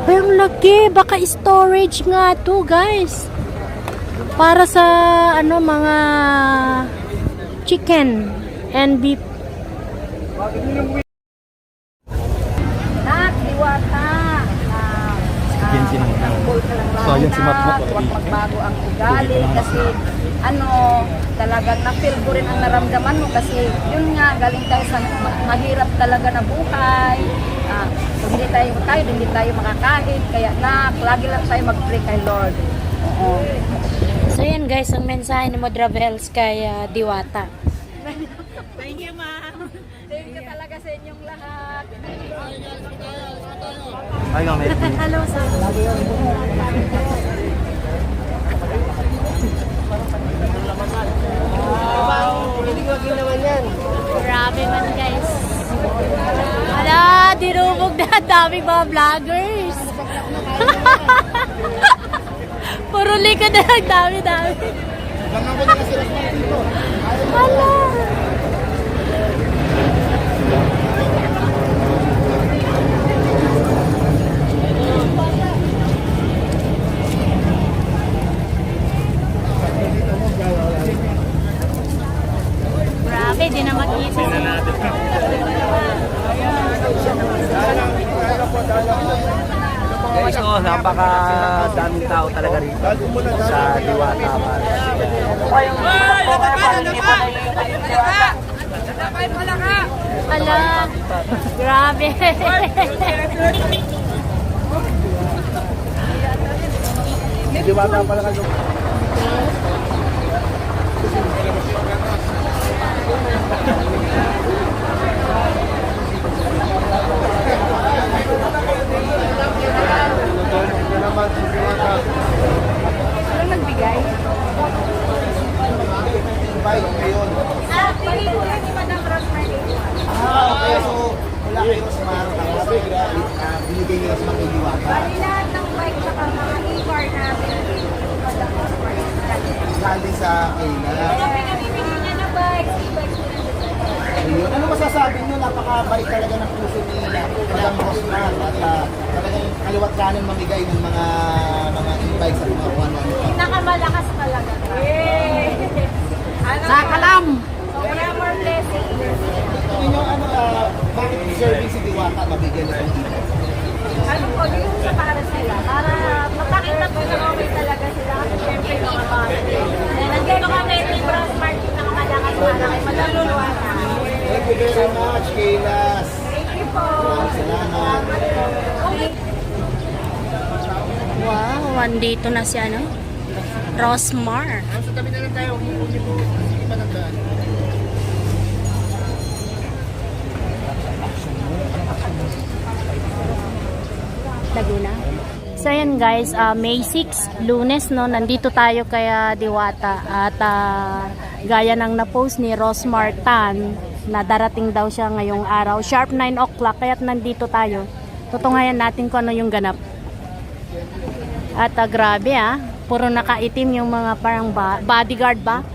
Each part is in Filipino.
Ay, ang laki. Baka storage nga to, guys. Para sa, ano, mga chicken and beef. Diwata. So, yun si Matmat. Huwag magbago ang ugali kasi talagang na-feel ko rin ang naramdaman mo kasi yun nga, galing tayo sa mahirap talaga na buhay. So, hindi tayo makakain. Kaya lagi lang tayo mag-pray kay Lord. Oo. So, yan guys, ang mensahe ni Modravels kay Diwata. Thank you, ma'am. Thank you talaga sa inyong lahat. Hello, sir. Grabe man, guys. Ala, dinubog na. Dami mga vloggers. Puro likod na lang. Dami. Ala. Grabe, di na makita. Guys, napakadaming tao talaga rito sa Diwata. Ala, grabe. Diwata pala kayo. Ano nagbigay? Pili ko lang ni Madam Rosemary. Okay, so wala kay Rosmar, binigay ni Rosmar kay Diwata. Bali lahat ng bike sa mga e-car namin. Madam Rosemary. Galing sa Kayla. Kaya pinamimili niya na bike. E-bike ko na. Ayun. Ano masasabi niyo? Napakabait talaga ng puso ni Madam Rosmar at talagang kaliwat kanan mamigay ng mga e-bikes at mga ano. Nakamalakas talaga. Sa kalam. So, wala more blessing. Inyo, bakit deserving si Diwata mabigyan ng e-bike? Ano po, yung sa para sila. Para mapakita po na okay talaga sila. Kasi syempre mga bata. Nandito kami ni Bros Martin na kamalakas para kay Madam Luwata. Thank you very much, Kaylas. Thank you po. Salamat. Wow, andito na si Rosmar. Sa tabi na lang tayo, hindi po managdaan. Laguna. So ayan guys, May 6, Lunes, no, nandito tayo kay Diwata at gaya ng na-post ni Rosmar Tan na darating daw siya ngayong araw, sharp 9 o'clock, kaya't nandito tayo. Tutungayan natin kung ano yung ganap. At grabe puro nakaitim yung mga parang bodyguard ba?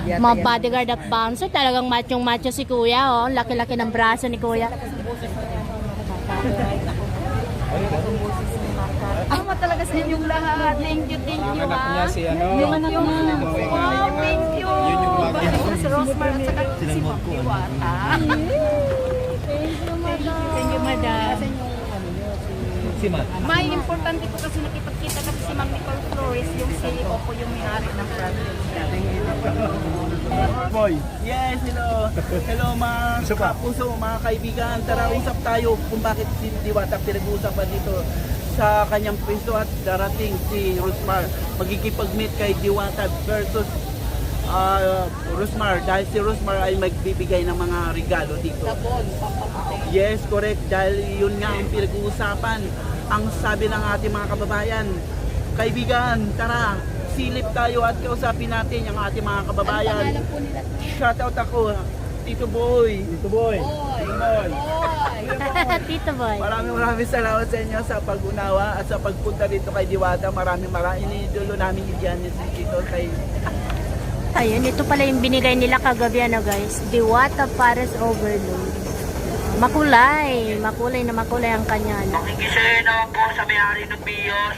Mga bodyguard at bouncer, talagang machong-macho si kuya, laki-laki ng braso ni kuya. Ako talaga sa inyong lahat. Thank you. Yung anak niya si Yung anak niya. Wow, thank you. Yun yung Balik na si Rosmar at saka si Ma'am Diwata. Thank you, madam. Si Matt. May importante po kasi nakipagkita kasi si Ma'am Nicole Flores, yung CEO po yung may-ari ng franchise. Boy. Yes, hello. Hello mga kapuso, mga kaibigan. Tara, usap tayo kung bakit si Diwata pinag-uusapan dito sa kanyang pwesto at darating si Rosmar. Magkikipag-meet kay Diwata versus Rosmar dahil si Rosmar ay magbibigay ng mga regalo dito. Yes, correct. Dahil yun nga ang pinag-uusapan. Ang sabi ng ating mga kababayan, kaibigan, tara, silip tayo at kausapin natin yung ating mga kababayan. Shoutout ako, Tito Boy. Ito boy. Tito Boy. Maraming salamat sa inyo sa pag-unawa at sa pagpunta dito kay Diwata. Maraming iniidolo namin yan si Tito kay... Ayun, ito pala yung binigay nila kagabi guys. Diwata Pares Overload. Makulay. Makulay na makulay ang kanya. Makikisayo naman po sa may-ari ng BIOS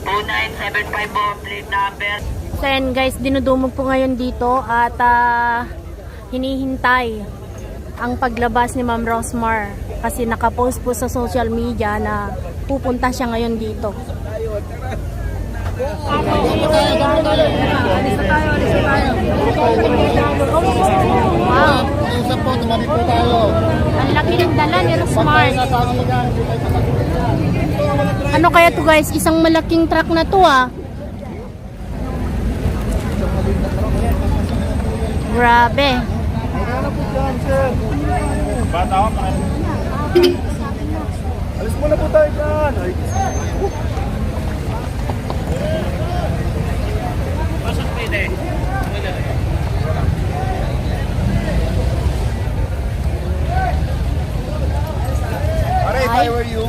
2975 po, plate number. So yan guys, dinudumog po ngayon dito at hinihintay ang paglabas ni Ma'am Rosmar kasi nakapost po sa social media na pupunta siya ngayon dito. Wow! Isa po, tumabi po tayo. Ang laki ng dala ni Rosmar. Ano kaya to guys? Isang malaking truck na to ah. Grabe. Alis muna po tayo dyan. Pare, if I were you,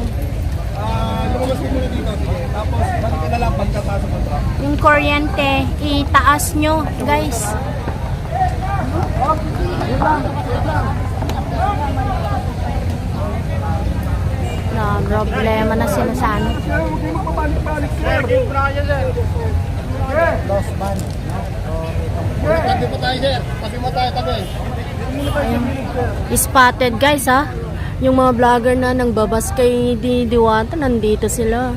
lumabas ko muna dito. Sige. Tapos, balik ka na lang pagkapasok ng truck. Yung kuryente, itaas nyo guys. Na problema na sinasano. Lost man. Tabi po tayo, sir. Tabi mo tayo, tabi. Spotted guys ha. Yung mga vlogger na nang babas kay Diwata, nandito sila.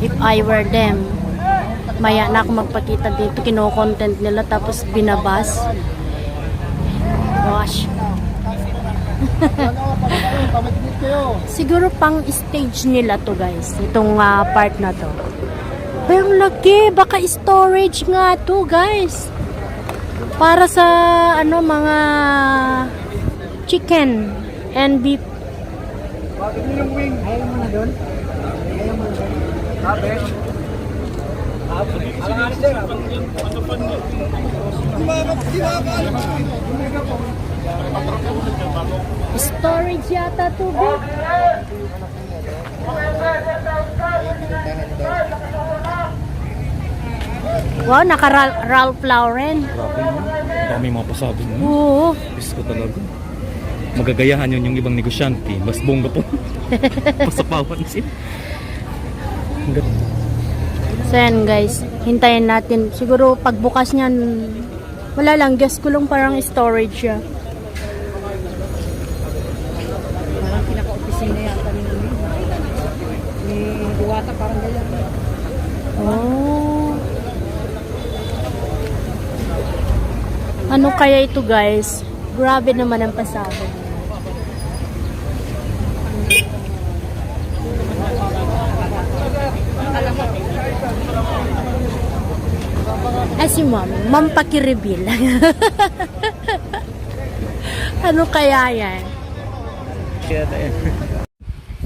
If I were them, maya na ako magpakita dito, kino-content nila tapos binabas. Gosh. Pamatigit kayo. Siguro pang stage nila to guys, itong part na to. Pero laki, baka storage nga to guys. Para sa ano mga chicken and beef. Bakit mo yung wing? Ayaw mo na doon? Ayaw mo na doon? Sabi? Alangan sir. Storage yata to beef. Wow, naka Ralph Lauren. Grabe mo. Dami mga pasabi mo. Oo. Diyos ko talaga. Magagayahan yun yung ibang negosyante. Mas bongga po. Pasapawan siya. So yan guys, hintayin natin. Siguro pagbukas niyan, wala lang, guess ko lang parang storage siya. Parang pinaka-opisina yata ni Diwata, parang ganyan. Oh. Ano kaya ito guys? Grabe naman ang pasabog. Si Ma'am pakireveal. Ano kaya yan?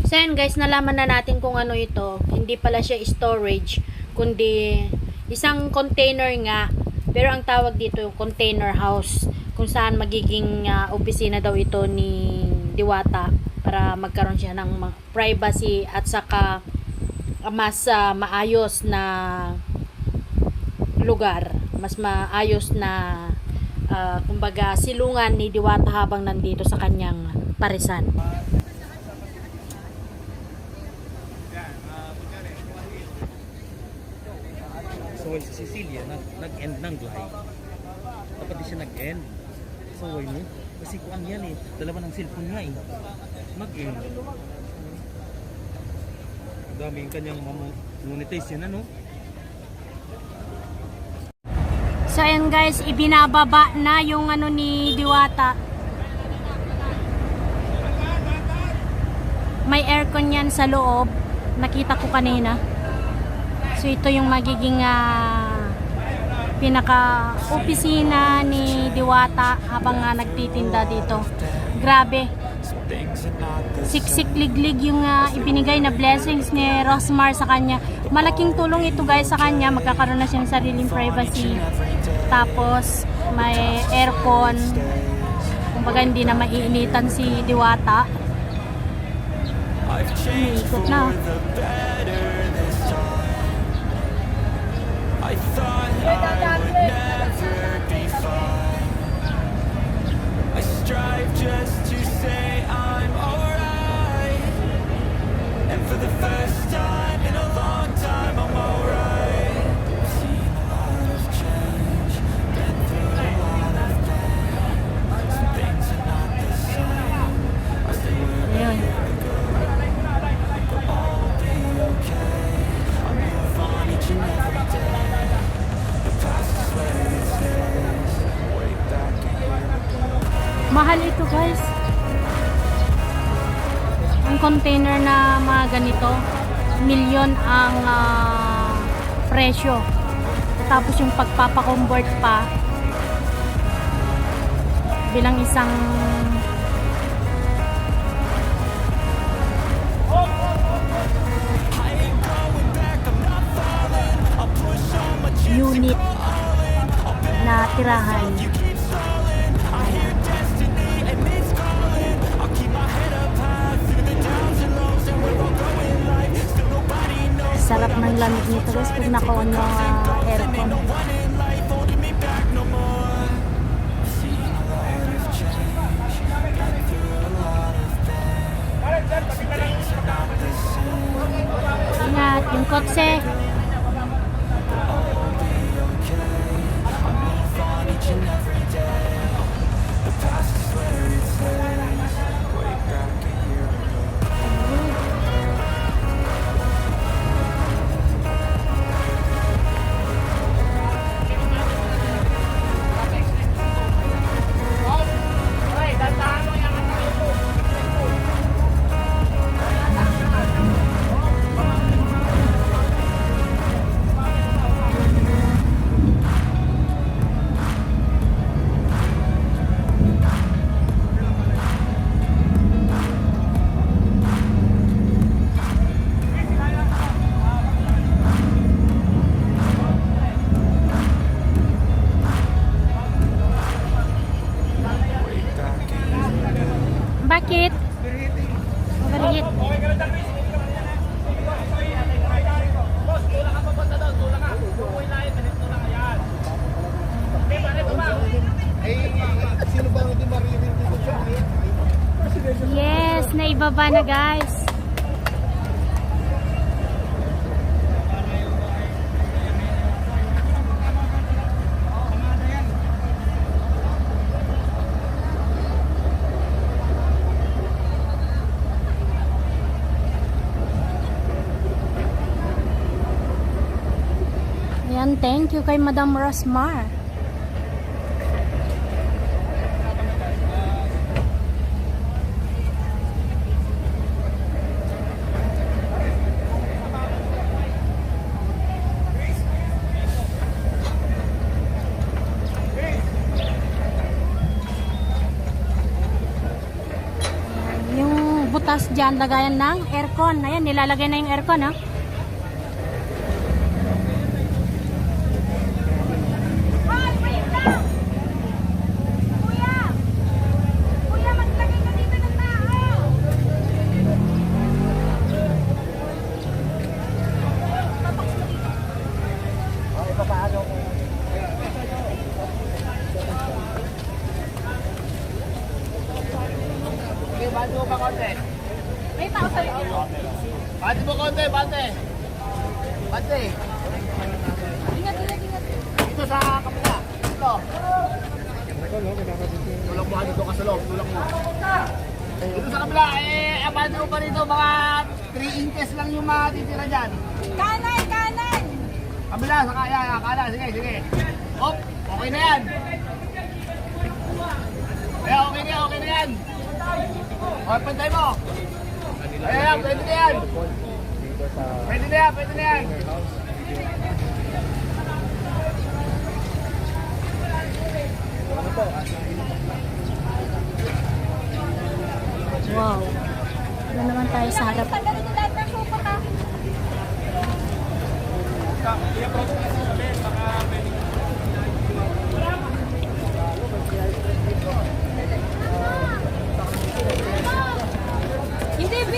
So yan guys, nalaman na natin kung ano ito. Hindi pala siya storage, kundi isang container nga. Pero ang tawag dito yung container house, kung saan magiging opisina daw ito ni Diwata para magkaroon siya ng privacy at saka mas maayos na lugar, mas maayos na kumbaga silungan ni Diwata habang nandito sa kanyang parisan. So si Cecilia nag-end ng live. Dapat di siya nag-end. So mo. Kasi kuan yan eh. Dalawa ng cellphone niya eh. Nag-end. Dami yung kanyang monetize yan ano. So ayan guys, ibinababa na yung ano ni Diwata. May aircon yan sa loob. Nakita ko kanina. So ito yung magiging pinaka-opisina ni Diwata habang nagtitinda dito. Grabe. Siksik-liglig yung ibinigay na blessings ni Rosmar sa kanya. Malaking tulong ito guys sa kanya. Magkakaroon na siya ng sariling privacy. Tapos may aircon. Kumbaga hindi na maiinitan si Diwata. Ikot na. drive just to say I'm alright. And for the first time in a long time, I'm alright. Seen a lot of change, been through a lot of pain. Some things are not the same as they were a Ayun. year ago. But all will be okay. I move on each and every day. The past is where it stays. Way back a year ago. Mahal ito guys. Ang container na mga ganito, milyon ang presyo. Tapos yung pagpapakonvert pa bilang isang unit na tirahan. Sarap ng lamig nito guys pag naka-on yung aircon. Ingat, yung kotse. Bakit? Overheat. Sino ba hindi maririnig dito siya? Yes, naibaba na guys. Ayan, thank you kay Madam Rosmar. Yung butas dyan, lagayan ng aircon. Ayan, nilalagay na yung aircon ha. May tao sa iyo. Bante mo konti, bante. Bante. Ingat, ingat, ingat. Dito sa kapila. Dito. Tulak mo dito ka sa loob. Tulak mo. Dito sa kapila. Abante mo pa rito. Mga 3 inches lang yung matitira dyan. Kanan, kanan. Kabila, sa kaya. Kanan. Sige, sige. Hop. Okay na yan. Okay na yan. O, pantay mo. Ayan, pwede na yan. Pwede na yan. Wow. Ano naman tayo sa harap. Tanggalin yung lahat ng sopa ka. Hindi, B.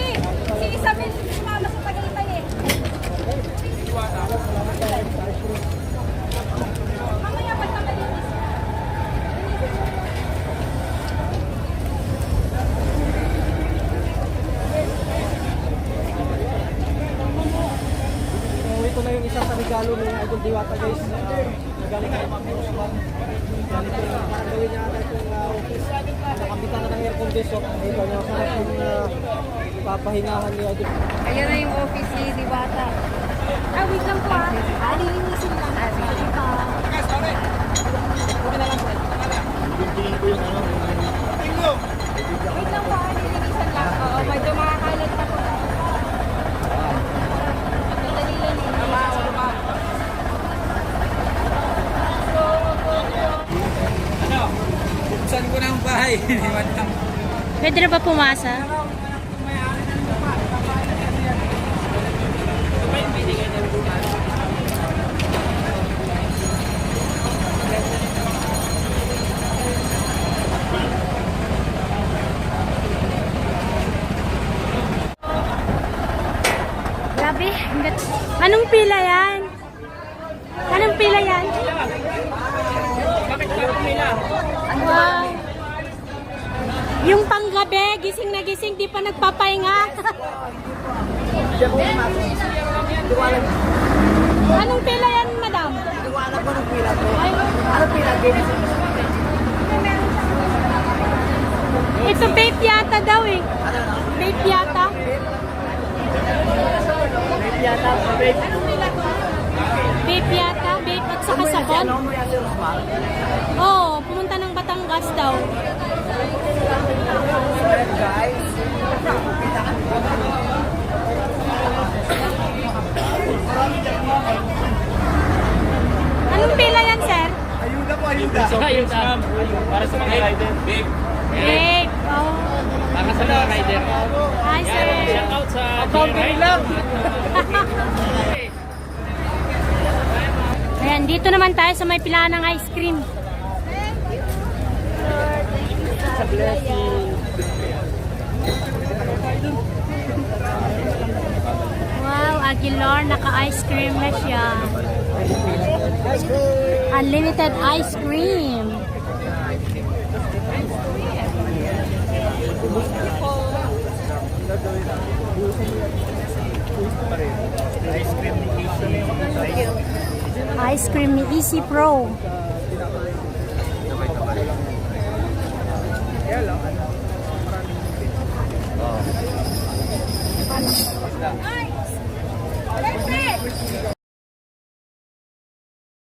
Si Isabel, sumama sa Tagaytay eh. Mamaya pagkamalinis. isa sa regalo ng Idol Diwata guys. Nagaling kay Ma'am Rosmar. Ganito yung parang gawin niya ata itong office. Nakabitan na ng air condition. Ito niya sarap yung papahingahan ni Idol. Ayan na yung office ni Diwata. Wait lang po ah. Lilinisin lang. Sige pa. Wait lang po, nilinisan lang. Oo, medyo makakalat na po. Madali lang yun. Buksan ko na ang bahay. Pwede na ba pumasa? Grabe. Anong pila yan? Anong pila yan? Bakit ka pumila? Wow. Yung panggabi, gising na gising, di pa nagpapahinga. Anong pila yan, madam? Iwanan ko ng pila ko. Ay, Ano pila? ito vape yata daw eh. Vape yata. Vape yata, vape at saka sabon. Oo, pumunta ng Batangas daw. Anong pila yan, sir? Ayuda po, ayuda. Para sa mga rider. Big. Vape. Oh. Para sa mga rider. Hi, sir. Shout out sa Joyride lang. Ayan, dito naman tayo sa may pilahan ng ice cream. Wow, Aguilar, naka-ice cream na siya. Unlimited ice cream. Ice cream ni Easy Pro.